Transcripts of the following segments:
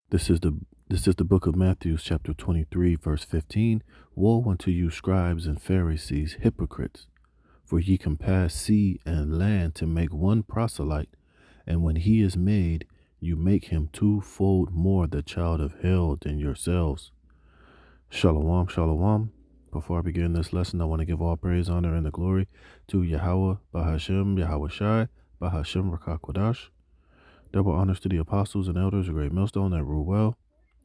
This is the book of Matthew, chapter 23, verse 15. Woe unto you, scribes and Pharisees, hypocrites! For ye compass sea and land to make one proselyte, and when he is made, you make him twofold more the child of hell than yourselves. Shalom, shalom. Before I begin this lesson, I want to give all praise, honor, and the glory to Yahweh, Bahashem, Yahweh Shai, Bahashem, Rakakwadash. Double honors to the apostles and elders, a great millstone that rule well.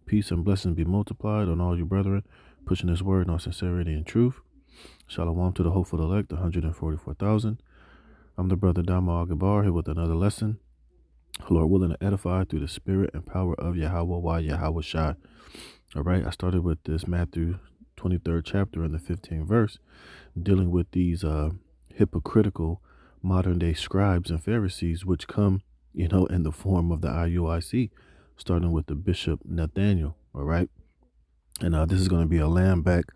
Peace and blessings be multiplied on all you brethren, pushing this word in all sincerity and truth. Shalom to the hopeful elect, 144,000. I'm the brother Dama Agabar here with another lesson. Lord willing to edify through the spirit and power of Yahweh, Yahweh Shai. All right, I started with this Matthew 23rd chapter and the 15th verse, dealing with these hypocritical modern day scribes and Pharisees, which come, in the form of the IUIC, starting with the Bishop Nathaniel. All right. And this is going to be a lamb back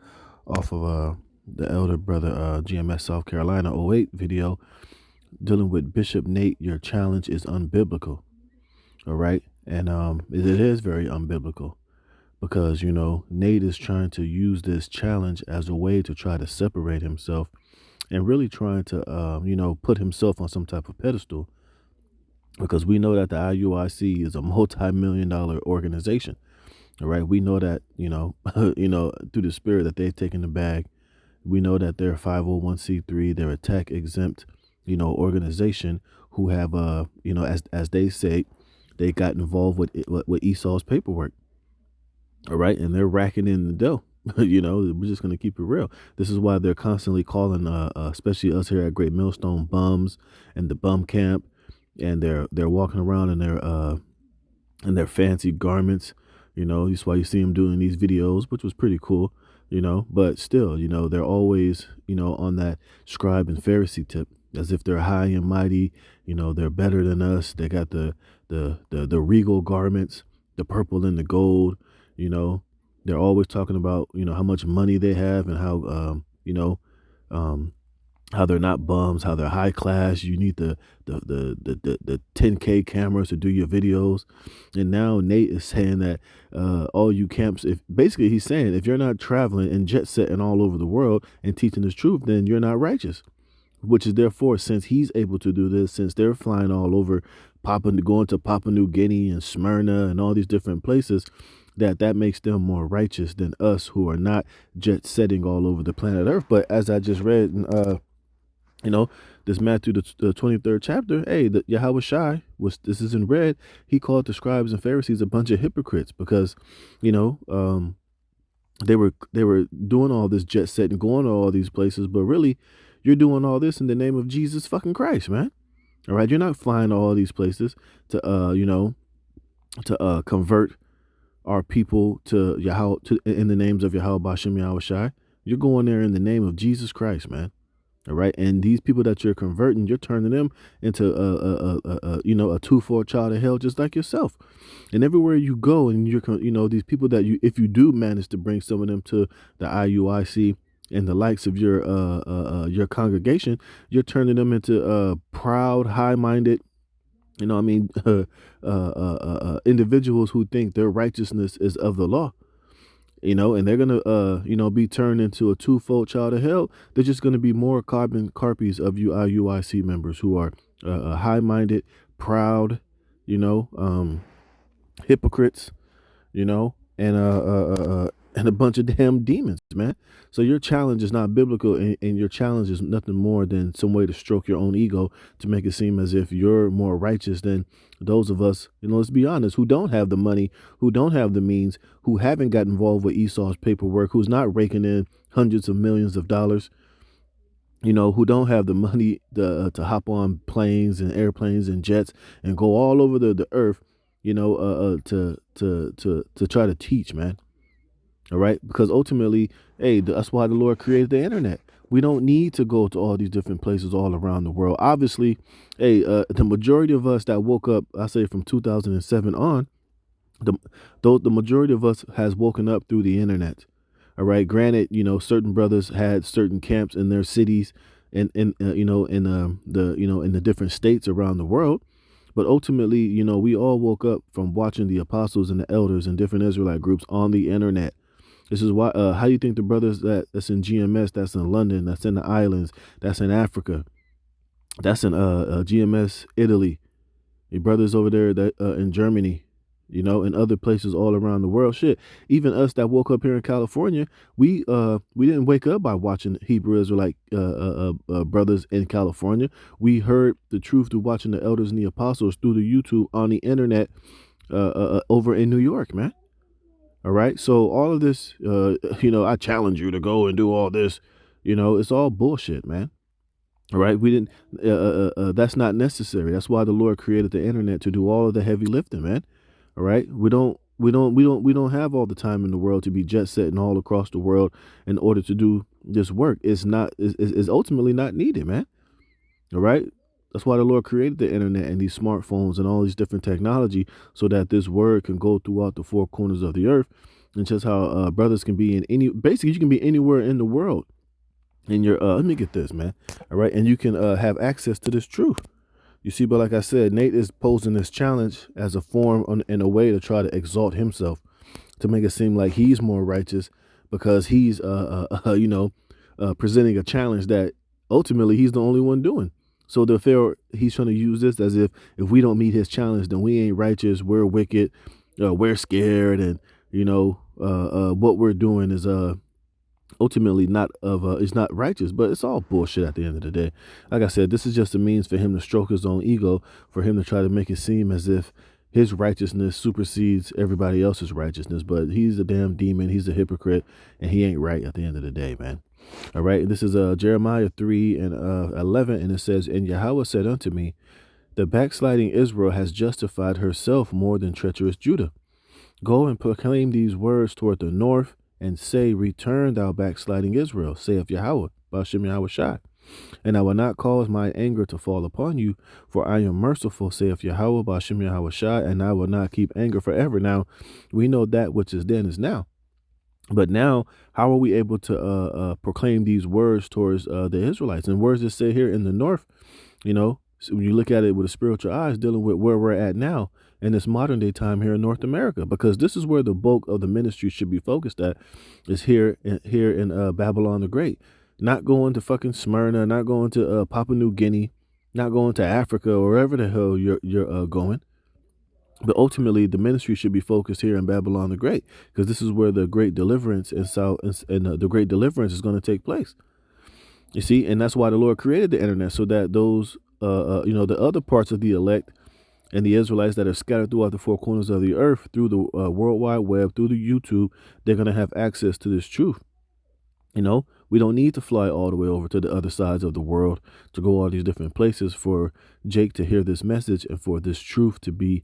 off of the elder brother GMS South Carolina '08 video dealing with Bishop Nate. Your challenge is unbiblical. All right. And it is very unbiblical because, Nate is trying to use this challenge as a way to try to separate himself and really trying to, put himself on some type of pedestal, because we know that the IUIC is a multi-million-dollar organization. All right. We know that, through the spirit that they've taken the bag. We know that they're 501c3. They're a tech exempt, organization who have, as they say, they got involved with Esau's paperwork. All right. And they're racking in the dough. We're just going to keep it real. This is why they're constantly calling, especially us here at Great Millstone, bums and the bum camp. And they're walking around in their fancy garments. That's why you see them doing these videos, which was pretty cool, but still, they're always, on that scribe and Pharisee tip, as if they're high and mighty, they're better than us. They got the regal garments, the purple and the gold, they're always talking about, how much money they have and how they're not bums, how they're high class. You need the 10K cameras to do your videos. And now Nate is saying that all you camps, basically he's saying if you're not traveling and jet setting all over the world and teaching this truth, then you're not righteous. Which is therefore, since he's able to do this, since they're flying all over, going to Papua New Guinea and Smyrna and all these different places, that makes them more righteous than us who are not jet setting all over the planet Earth. But as I just read this Matthew, the 23rd chapter, hey, the Yahweh Shai, this is in red, he called the scribes and Pharisees a bunch of hypocrites because, they were doing all this jet set and going to all these places, but really you're doing all this in the name of Jesus fucking Christ, man. All right. You're not flying to all these places to, convert our people to Yahweh, in the names of Yahweh Bashem Yahweh Shai. You're going there in the name of Jesus Christ, man. All right. And these people that you're converting, you're turning them into a twofold child of hell, just like yourself. And everywhere you go, and these people that if you do manage to bring some of them to the IUIC and the likes of your congregation, you're turning them into proud, high-minded, individuals who think their righteousness is of the law. And they're going to, be turned into a twofold child of hell. They're just going to be more carbon copies of you IUIC members who are high-minded, proud, hypocrites, and a bunch of damn demons, man. So your challenge is not biblical, and your challenge is nothing more than some way to stroke your own ego to make it seem as if you're more righteous than those of us, let's be honest, who don't have the money, who don't have the means, who haven't got involved with Esau's paperwork, who's not raking in hundreds of millions of dollars, who don't have the money to hop on planes and airplanes and jets and go all over the earth, to try to teach, man. All right. Because ultimately, hey, that's why the Lord created the internet. We don't need to go to all these different places all around the world. Obviously, hey, the majority of us that woke up, I say from 2007 on, the majority of us has woken up through the internet. All right. Granted, certain brothers had certain camps in their cities and in the different states around the world. But ultimately, you know, we all woke up from watching the apostles and the elders and different Israelite groups on the internet. This is why. How do you think the brothers that's in GMS, that's in London, that's in the islands, that's in Africa, that's in GMS Italy, your brothers over there that in Germany, you know, and other places all around the world. Shit, even us that woke up here in California, we didn't wake up by watching Hebrew Israelite brothers in California. We heard the truth through watching the elders and the apostles through the YouTube on the internet over in New York, man. All right, so all of this, you know, I challenge you to go and do all this. You know, it's all bullshit, man. All right, we didn't. That's not necessary. That's why the Lord created the internet, to do all of the heavy lifting, man. All right, we don't have all the time in the world to be jet setting all across the world in order to do this work. It's ultimately not needed, man. All right, that's why the Lord created the internet and these smartphones and all these different technology, so that this word can go throughout the four corners of the earth. And just how brothers can be in basically you can be anywhere in the world. And you're let me get this, man. All right, and you can have access to this truth. You see, but like I said, Nate is posing this challenge as a form in a way to try to exalt himself, to make it seem like he's more righteous because he's presenting a challenge that ultimately he's the only one doing. So he's trying to use this as if we don't meet his challenge, then we ain't righteous, we're wicked, we're scared, and what we're doing is ultimately it's not righteous. But it's all bullshit at the end of the day. Like I said, this is just a means for him to stroke his own ego, for him to try to make it seem as if his righteousness supersedes everybody else's righteousness. But he's a damn demon, he's a hypocrite, and he ain't right at the end of the day, man. All right, this is Jeremiah 3:11, and it says, "And Yahweh said unto me, the backsliding Israel has justified herself more than treacherous Judah. Go and proclaim these words toward the north, and say, Return, thou backsliding Israel, saith Yahweh, Ba'ashem Yahweh Shai. And I will not cause my anger to fall upon you, for I am merciful, saith Yahweh, Ba'ashem Yahweh Shai, and I will not keep anger forever." Now, we know that which is then is now. But now, how are we able to proclaim these words towards the Israelites? And words that say here in the north, you know, so when you look at it with a spiritual eyes, dealing with where we're at now in this modern day time here in North America, because this is where the bulk of the ministry should be focused at, is here in Babylon the Great. Not going to fucking Smyrna, not going to Papua New Guinea, not going to Africa or wherever the hell you're going. But ultimately, the ministry should be focused here in Babylon the Great, because this is where the great deliverance and the great deliverance is going to take place. You see, and that's why the Lord created the internet, so that those, the other parts of the elect and the Israelites that are scattered throughout the four corners of the earth through the World Wide Web, through the YouTube, they're going to have access to this truth. You know, we don't need to fly all the way over to the other sides of the world to go all these different places for Jake to hear this message and for this truth to be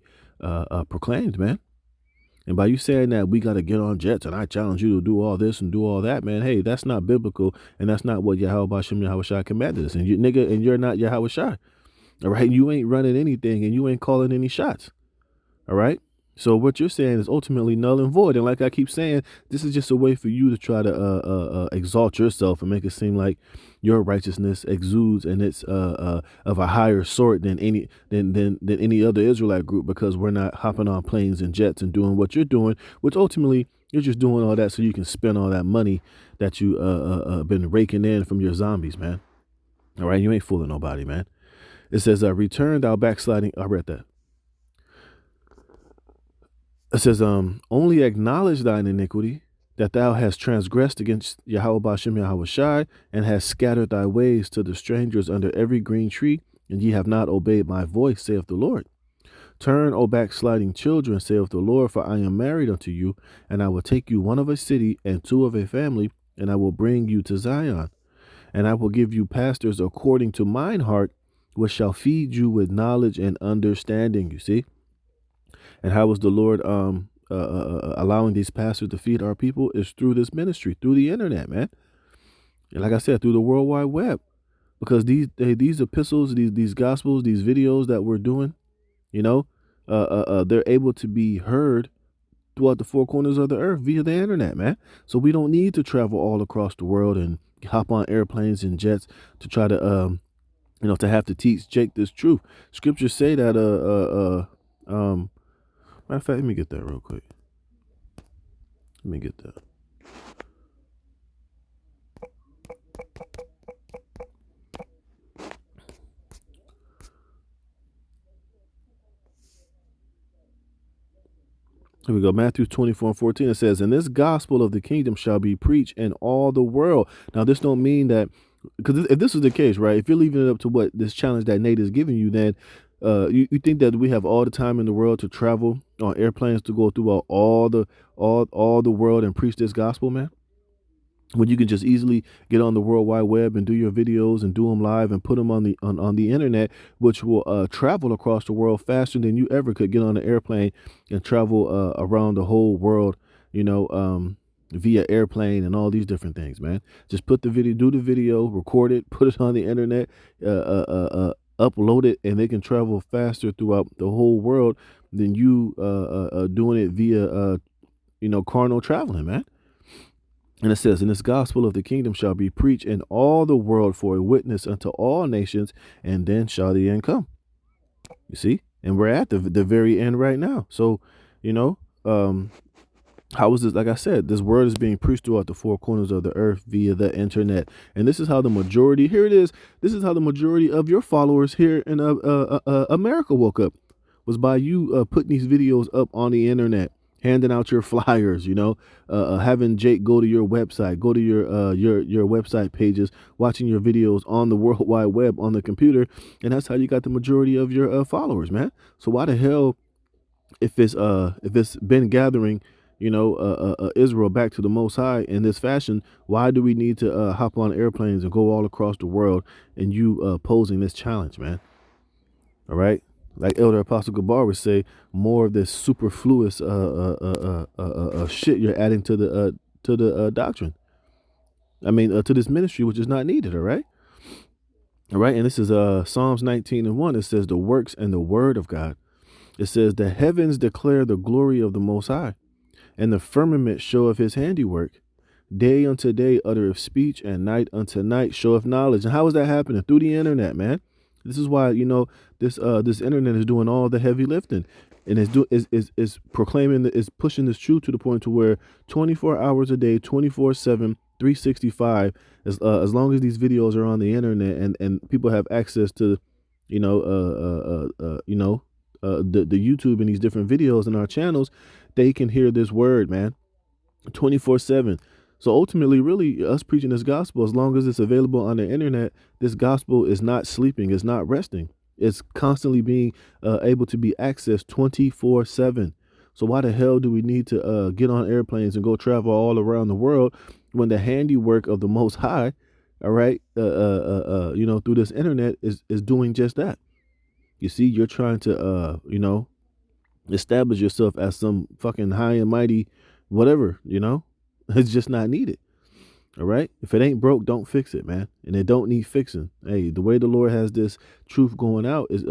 proclaimed, man. And by you saying that we got to get on jets and I challenge you to do all this and do all that, man, hey, that's not biblical, and that's not what Yahweh Ba'ashem Yahweh Shai commanded us. And you nigga, and you're not Yahweh Shai. All right, you ain't running anything and you ain't calling any shots. All right. So what you're saying is ultimately null and void. And like I keep saying, this is just a way for you to try to exalt yourself and make it seem like your righteousness exudes and it's of a higher sort than any other Israelite group, because we're not hopping on planes and jets and doing what you're doing, which ultimately you're just doing all that so you can spend all that money that you been raking in from your zombies, man. All right, you ain't fooling nobody, man. It says, "Return, thou backsliding." I read that. It says, "Only acknowledge thine iniquity, that thou hast transgressed against Yahweh Ba'ashem Yahweh Shai, and hast scattered thy ways to the strangers under every green tree, and ye have not obeyed my voice, saith the Lord. Turn, O backsliding children, saith the Lord, for I am married unto you, and I will take you one of a city and two of a family, and I will bring you to Zion. And I will give you pastors according to mine heart, which shall feed you with knowledge and understanding." You see? And how was the Lord allowing these pastors to feed our people? Is through this ministry, through the internet, man. And like I said, through the World Wide Web, because these epistles, these gospels, these videos that we're doing, you know, they're able to be heard throughout the four corners of the earth via the internet, man. So we don't need to travel all across the world and hop on airplanes and jets to try to to have to teach Jake this truth. Scriptures say that matter of fact, let me get that real quick. Let me get that. Here we go. Matthew 24:14. It says, "And this gospel of the kingdom shall be preached in all the world." Now, this don't mean that, because if this is the case, right? If you're leaving it up to what this challenge that Nate is giving you, then you think that we have all the time in the world to travel on airplanes to go through all the world and preach this gospel, man? When you can just easily get on the World Wide Web and do your videos and do them live and put them on the internet, which will travel across the world faster than you ever could get on an airplane and travel around the whole world, via airplane and all these different things, man. Just put the video, do the video, record it, put it on the internet, upload it, and they can travel faster throughout the whole world than you doing it via carnal traveling, man. And it says, "And this gospel of the kingdom shall be preached in all the world for a witness unto all nations, and then shall the end come." You see? And we're at the very end right now. So, how is this? Like I said, this word is being preached throughout the four corners of the earth via the internet. And this is how the majority, here it is, this is how the majority of your followers here in America woke up, was by you putting these videos up on the internet, handing out your flyers, having Jake go to your website, go to your website pages, watching your videos on the World Wide Web on the computer, and that's how you got the majority of your followers, man. So why the hell, if it's been gathering, Israel back to the Most High in this fashion, why do we need to hop on airplanes and go all across the world and you posing this challenge, man? All right. Like Elder Apostle Gabar would say, more of this superfluous shit you're adding to the doctrine. I mean, to this ministry, which is not needed. All right. And this is Psalms 19:1. It says, "The works and the word of God." It says, "The heavens declare the glory of the Most High, and the firmament showeth his handiwork. Day unto day uttereth speech, and night unto night showeth knowledge." And how is that happening? Through the internet, man. This is why, this internet is doing all the heavy lifting, and is proclaiming, is pushing this truth to the point to where 24 hours a day, 24/7, 365, as long as these videos are on the internet and people have access to, the YouTube and these different videos in our channels, they can hear this word, man, 24/7. So ultimately, really, us preaching this gospel, as long as it's available on the internet, this gospel is not sleeping, it's not resting. It's constantly being able to be accessed 24/7. So why the hell do we need to get on airplanes and go travel all around the world when the handiwork of the Most High, all right, through this internet is doing just that? You see, you're trying to, establish yourself as some fucking high and mighty whatever, It's just not needed. All right. If it ain't broke, don't fix it, man. And it don't need fixing. Hey, the way the Lord has this truth going out is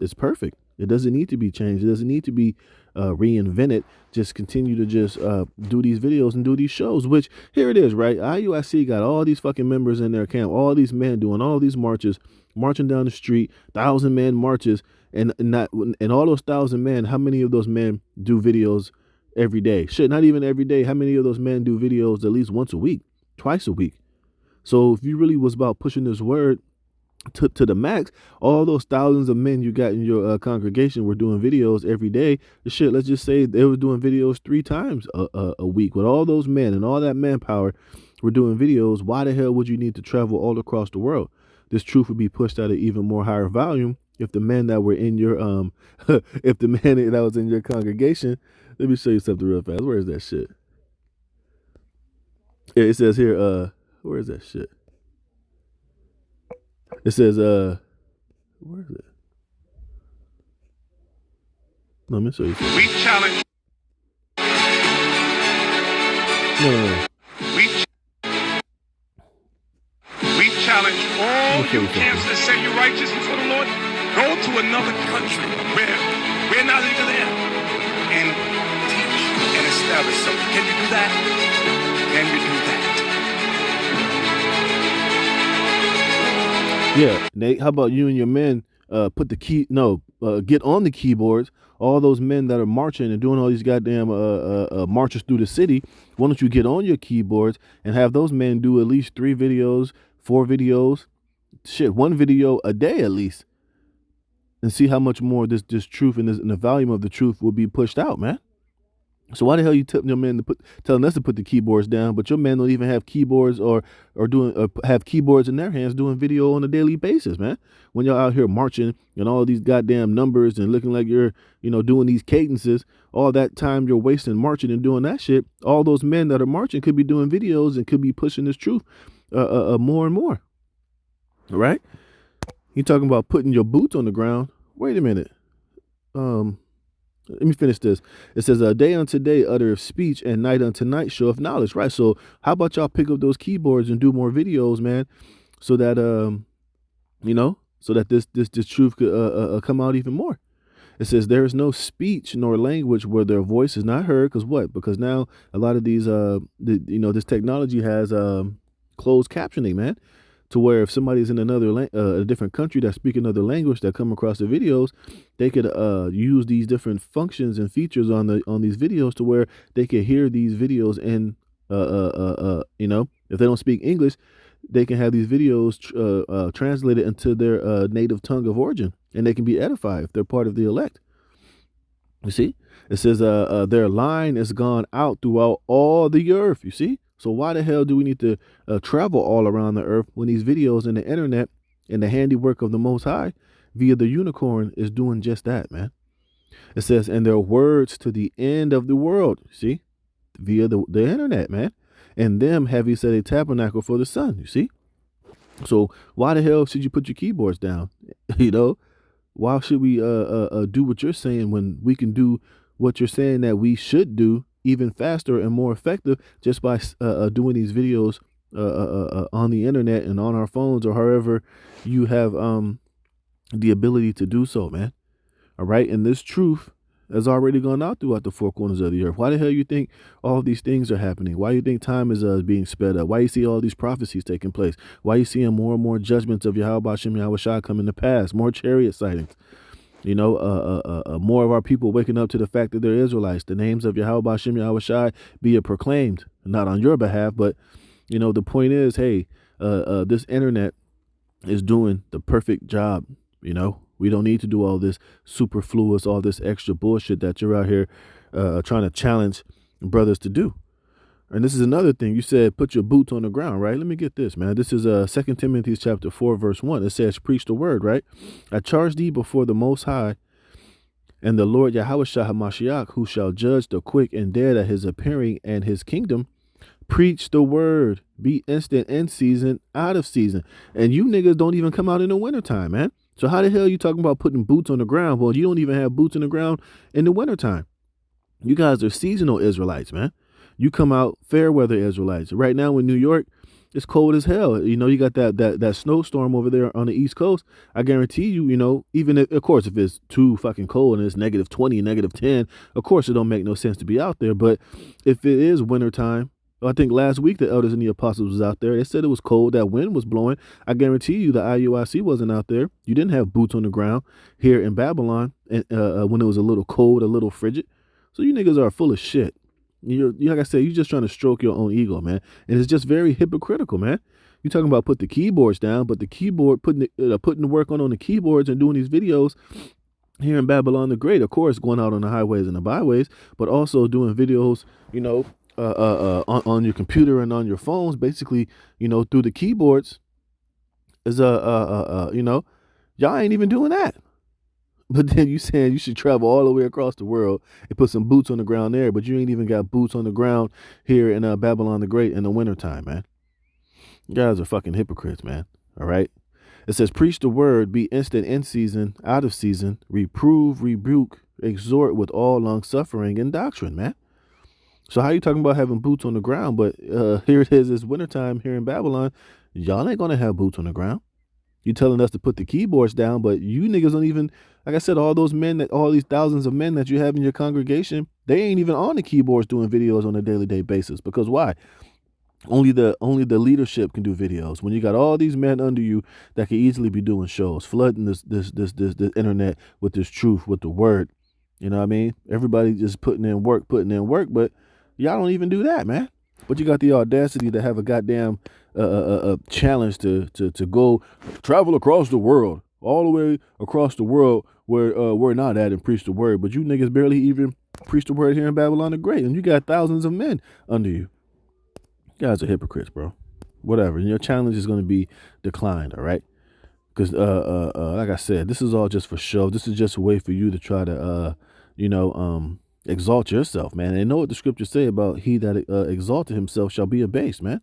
it's perfect. It doesn't need to be changed. It doesn't need to be reinvented. Just continue to just do these videos and do these shows, which here it is, right? IUIC got all these fucking members in their camp, all these men doing all these marches, marching down the street, 1,000-man marches, and all those 1,000 men, how many of those men do videos every day? Shit, not even every day. How many of those men do videos at least once a week, twice a week? So if you really was about pushing this word to the max, all those thousands of men you got in your congregation were doing videos every day. Shit, let's just say they were doing videos 3 times a week. With all those men and all that manpower were doing videos, why the hell would you need to travel all across the world? This truth would be pushed at an even more higher volume if the men that were in your if the man that was in your congregation. Let me show you something real fast. Where is that shit? Yeah, it says here, where is that shit? It says, where is it? No, let me show you something. We challenge. No. We challenge all you camps that say you're righteous before the Lord. Go to another country where we're not even there and teach and establish something. Can you do that? Can you do that? Yeah, Nate, how about you and your men get on the keyboards. All those men that are marching and doing all these goddamn marches through the city, why don't you get on your keyboards and have those men do at least 3 videos, 4 videos, shit, 1 video a day at least, and see how much more this truth and the volume of the truth will be pushed out, man. So why the hell you telling your men telling us to put the keyboards down, but your men don't even have keyboards or have keyboards in their hands doing video on a daily basis, man? When y'all out here marching and all these goddamn numbers and looking like you're, doing these cadences, all that time you're wasting marching and doing that shit, all those men that are marching could be doing videos and could be pushing this truth more and more. All right? You talking about putting your boots on the ground. Wait a minute. Let me finish this. It says, day unto day uttereth speech, and night unto night showeth knowledge. Right. So how about y'all pick up those keyboards and do more videos, man, so that so that this truth could come out even more. It says there is no speech nor language where their voice is not heard. Because what? Because now a lot of these this technology has closed captioning, man. To where if somebody's in a different country that speak another language that come across the videos, they could use these different functions and features on these videos to where they could hear these videos and if they don't speak English, they can have these videos translated into their native tongue of origin, and they can be edified if they're part of the elect. You see, it says their line is gone out throughout all the earth. You see. So why the hell do we need to travel all around the earth when these videos and the internet and the handiwork of the Most High via the unicorn is doing just that, man? It says, and their words to the end of the world, see, via the internet, man. And them have he set a tabernacle for the sun, you see? So why the hell should you put your keyboards down? Why should we do what you're saying when we can do what you're saying that we should do even faster and more effective just by doing these videos on the internet and on our phones or however you have the ability to do so, man. All right. And this truth has already gone out throughout the 4 corners of the earth. Why the hell you think all of these things are happening? Why you think time is being sped up? Why you see all these prophecies taking place? Why you seeing more and more judgments of Yahweh Hashem Yahweh Shai coming to pass? More chariot sightings. More of our people waking up to the fact that they're Israelites. The names of Yahweh Hashem Yahweh Shai be proclaimed, not on your behalf, but, the point is, hey, this internet is doing the perfect job. We don't need to do all this superfluous, all this extra bullshit that you're out here trying to challenge brothers to do. And this is another thing. You said put your boots on the ground, right? Let me get this, man. This is 2 Timothy chapter 4, verse 1. It says, preach the word, right? I charge thee before the Most High and the Lord Yahweh Shah HaMashiach, who shall judge the quick and dead at his appearing and his kingdom. Preach the word. Be instant in season, out of season. And you niggas don't even come out in the wintertime, man. So how the hell are you talking about putting boots on the ground? Well, you don't even have boots on the ground in the wintertime. You guys are seasonal Israelites, man. You come out fair weather Israelites. Right now in New York, it's cold as hell. You got that snowstorm over there on the East Coast. I guarantee you, even if, of course, if it's too fucking cold and it's -20, -10, of course it don't make no sense to be out there. But if it is wintertime, I think last week the elders and the apostles was out there. They said it was cold. That wind was blowing. I guarantee you the IUIC wasn't out there. You didn't have boots on the ground here in Babylon and when it was a little cold, a little frigid. So you niggas are full of shit. Like I said, you're just trying to stroke your own ego, man. And it's just very hypocritical, man. You're talking about put the keyboards down, but the keyboard, putting the work on the keyboards and doing these videos here in Babylon the Great, of course, going out on the highways and the byways, but also doing videos, on your computer and on your phones, basically, through the keyboards is, y'all ain't even doing that. But then you saying you should travel all the way across the world and put some boots on the ground there, but you ain't even got boots on the ground here in Babylon the Great in the wintertime, man. You guys are fucking hypocrites, man. All right. It says, preach the word, be instant in season, out of season, reprove, rebuke, exhort with all long suffering and doctrine, man. So how you talking about having boots on the ground? But here it is, it's wintertime here in Babylon. Y'all ain't going to have boots on the ground. You telling us to put the keyboards down, but you niggas don't even, like I said, all these thousands of men that you have in your congregation, they ain't even on the keyboards doing videos on a daily basis. Because why? Only the leadership can do videos. When you got all these men under you that could easily be doing shows, flooding this internet with this truth, with the word. You know what I mean? Everybody just putting in work, but y'all don't even do that, man. But you got the audacity to have a goddamn challenge to go travel across the world, all the way across the world where we're not at, and preach the word. But you niggas barely even preach the word here in Babylon the Great, and you got thousands of men under you. You guys are hypocrites, bro. Whatever. And your challenge is going to be declined, all right? Because, like I said, this is all just for show. This is just a way for you to try to, exalt yourself, man. And know what the scriptures say about he that exalted himself shall be abased, man.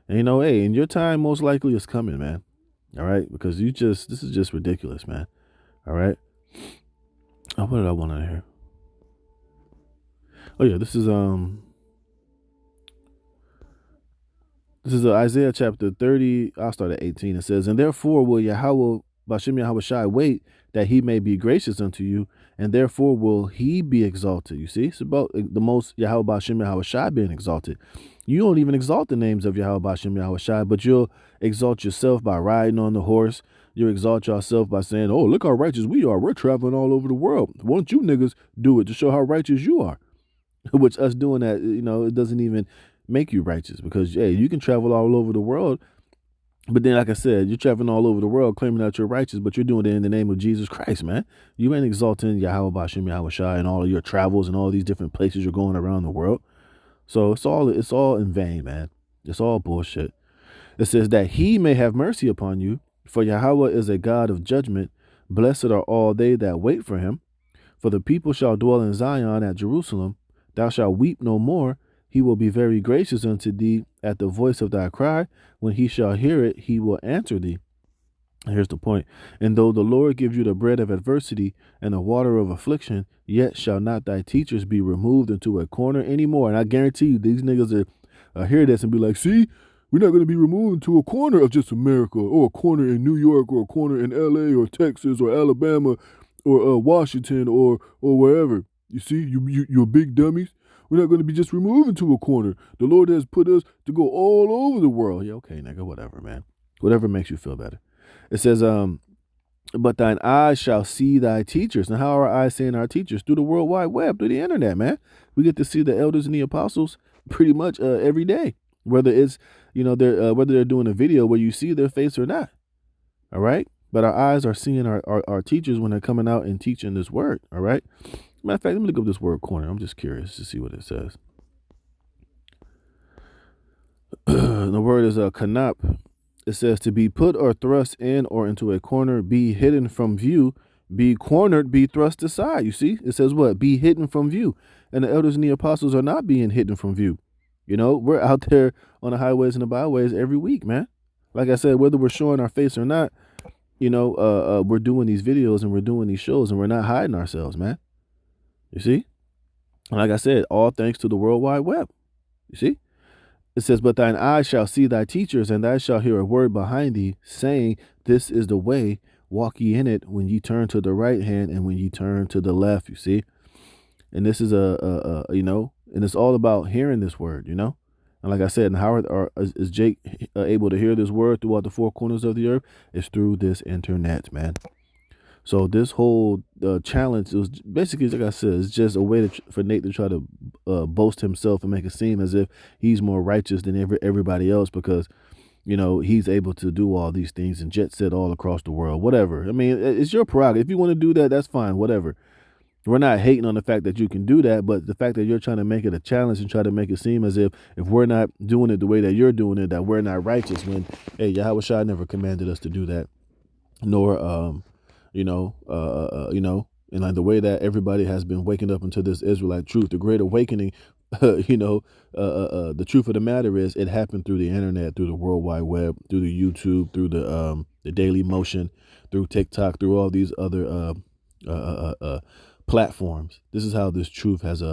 And, hey, and your time most likely is coming, man. All right? Because this is just ridiculous, man. All right? Oh, what did I want to hear? Oh, yeah, this is Isaiah chapter 30. I'll start at 18. It says, and therefore will Yahweh Bashem Yahweh Shai wait that he may be gracious unto you, and therefore will he be exalted. You see, it's about the most Yahweh Bashem Yahweh Shai being exalted. You don't even exalt the names of Yahweh Bashem Yahweh Shai, but you'll exalt yourself by riding on the horse. You'll exalt yourself by saying, oh, look how righteous we are. We're traveling all over the world. Why don't you niggas do it to show how righteous you are? Which us doing that, it doesn't even make you righteous, because you can travel all over the world, but then, like I said, you're traveling all over the world claiming that you're righteous, but you're doing it in the name of Jesus Christ, man. You ain't exalting Yahweh Bashem Yahweh Shai and all of your travels and all these different places you're going around the world. So it's all in vain, man. It's all bullshit. It says that he may have mercy upon you, for Yahweh is a God of judgment. Blessed are all they that wait for him. For the people shall dwell in Zion at Jerusalem. Thou shalt weep no more. He will be very gracious unto thee at the voice of thy cry. When he shall hear it, he will answer thee. Here's the point. And though the Lord give you the bread of adversity and the water of affliction, yet shall not thy teachers be removed into a corner anymore. And I guarantee you, these niggas are hear this and be like, see, we're not going to be removed into a corner of just America, or a corner in New York, or a corner in LA or Texas or Alabama or Washington or wherever. You see, you're big dummies. We're not going to be just removed into a corner. The Lord has put us to go all over the world. Yeah, okay, nigga, whatever, man. Whatever makes you feel better. It says, but thine eyes shall see thy teachers. Now, how are our eyes seeing our teachers? Through the World Wide Web, through the internet, man. We get to see the elders and the apostles pretty much every day, whether it's, whether they're doing a video where you see their face or not. All right. But our eyes are seeing our teachers when they're coming out and teaching this word. All right. Matter of fact, let me look up this word corner. I'm just curious to see what it says. The word is kanap. It says to be put or thrust in or into a corner, be hidden from view, be cornered, be thrust aside. You see, it says what? Be hidden from view. And the elders and the apostles are not being hidden from view. We're out there on the highways and the byways every week, man. Like I said, whether we're showing our face or not, we're doing these videos and we're doing these shows and we're not hiding ourselves, man. You see? And like I said, all thanks to the World Wide Web. You see? It says, but thine eyes shall see thy teachers, and thou shalt hear a word behind thee, saying, this is the way, walk ye in it, when ye turn to the right hand and when ye turn to the left, you see? And this is and it's all about hearing this word, And like I said, and how is Jake able to hear this word throughout the four corners of the earth? It's through this internet, man. So this whole challenge was basically, like I said, it's just a way for Nate to try to boast himself and make it seem as if he's more righteous than everybody else because, he's able to do all these things and jet set all across the world, whatever. I mean, it's your prerogative. If you want to do that, that's fine, whatever. We're not hating on the fact that you can do that, but the fact that you're trying to make it a challenge and try to make it seem as if we're not doing it the way that you're doing it, that we're not righteous when, hey, Yahweh Shai never commanded us to do that, nor, and like the way that everybody has been waking up into this Israelite truth, the great awakening, the truth of the matter is it happened through the internet, through the World Wide Web, through the YouTube, through the Daily Motion, through TikTok, through all these other platforms. This is how this truth has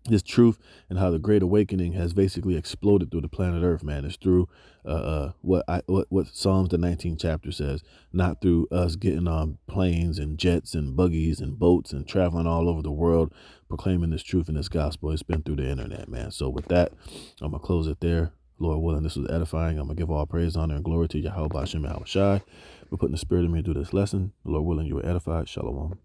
this truth and how the Great Awakening has basically exploded through the planet Earth, man. It's through what Psalms the 19th chapter says, not through us getting on planes and jets and buggies and boats and traveling all over the world proclaiming this truth and this gospel. It's been through the internet, man. So with that, I'm gonna close it there. Lord willing, this was edifying. I'm going to give all praise, honor, and glory to Yahweh Bashem Yahweh Shai. We're putting the spirit in me to do this lesson. Lord willing, you were edified. Shalom.